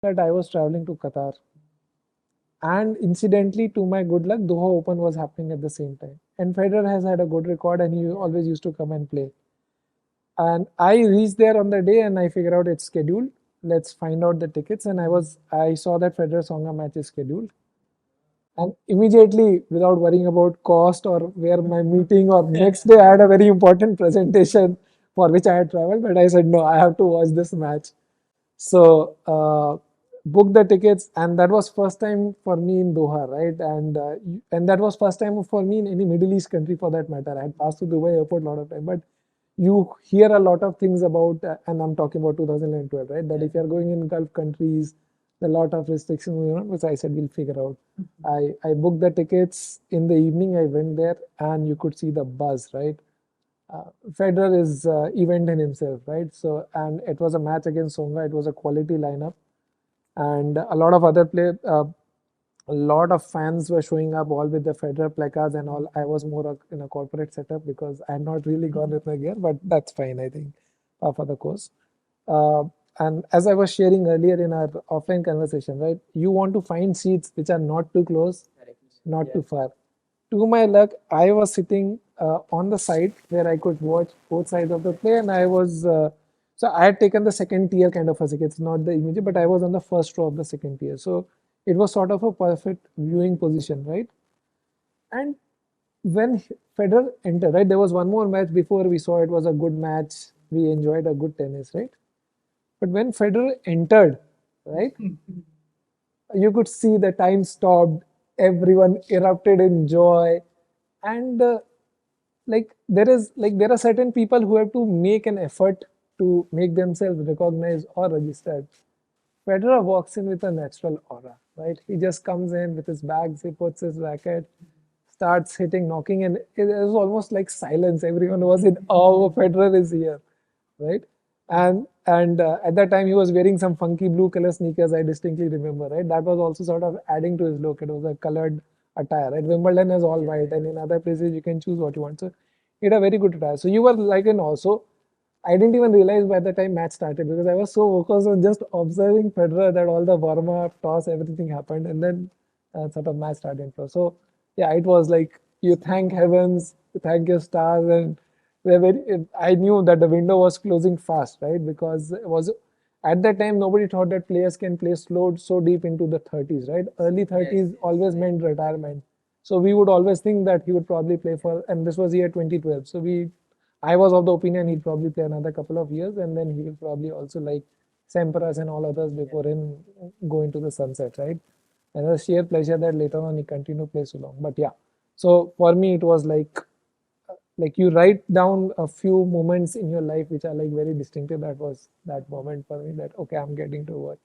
that I was traveling to Qatar. And incidentally, to my good luck, Doha Open was happening at the same time. And Federer has had a good record and he always used to come and play. And I reached there on the day and I figured out it's scheduled. Let's find out the tickets. And I saw that Federer Songa match is scheduled. And immediately, without worrying about cost or where my meeting or next day, I had a very important presentation for which I had traveled. But I said, no, I have to watch this match. So booked the tickets, and that was first time for me in Doha, right? And that was first time for me in any Middle East country for that matter. I had passed through Dubai airport a lot of time, but you hear a lot of things about, and I'm talking about 2012, right? That if you're going in Gulf countries, a lot of restrictions, which I said we'll figure out. I booked the tickets in the evening. I went there, and you could see the buzz, right? Federer is event in himself, right? So, and it was a match against Songa. It was a quality lineup, and a lot of other a lot of fans were showing up, all with the Federer placards and all. I was more in a corporate setup because I had not really gone with my gear, but that's fine, I think, for the course. Uh, and as I was sharing earlier in our offline conversation, right, you want to find seats which are not too close, not too far. To my luck, I was sitting on the side where I could watch both sides of the play, and so I had taken the second tier kind of a ticket. It's not the immediate, but I was on the first row of the second tier, so it was sort of a perfect viewing position, right? And when Federer entered, right, there was one more match before we saw it was a good match. We enjoyed a good tennis, right? But when Federer entered, right, you could see the time stopped, everyone erupted in joy, and there are certain people who have to make an effort to make themselves recognized or registered. Federer walks in with a natural aura, right? He just comes in with his bags, he puts his racket, starts hitting, knocking, and it was almost like silence. Everyone was in awe. Federer is here, right? And at that time he was wearing some funky blue color sneakers. I distinctly remember, right? That was also sort of adding to his look. It was a colored attire. At Wimbledon is all white, and in other places you can choose what you want. So he had a very good attire. So you were like in also. I didn't even realize by the time match started because I was so focused on just observing Federer that all the warm up, toss, everything happened, and then sort of match started. So yeah, it was like you thank heavens, you thank your stars, and I knew that the window was closing fast, right? Because it was at that time nobody thought that players can play slow so deep into the 30s, right? Early 30s always meant retirement. So we would always think that he would probably play for, and this was year 2012. So I was of the opinion he'd probably play another couple of years, and then he will probably also like Sampras and all others before him go into the sunset, right? And it was sheer pleasure that later on he continued to play so long. But yeah, so for me it was like you write down a few moments in your life which are like very distinctive. That was that moment for me that okay, I'm getting to work.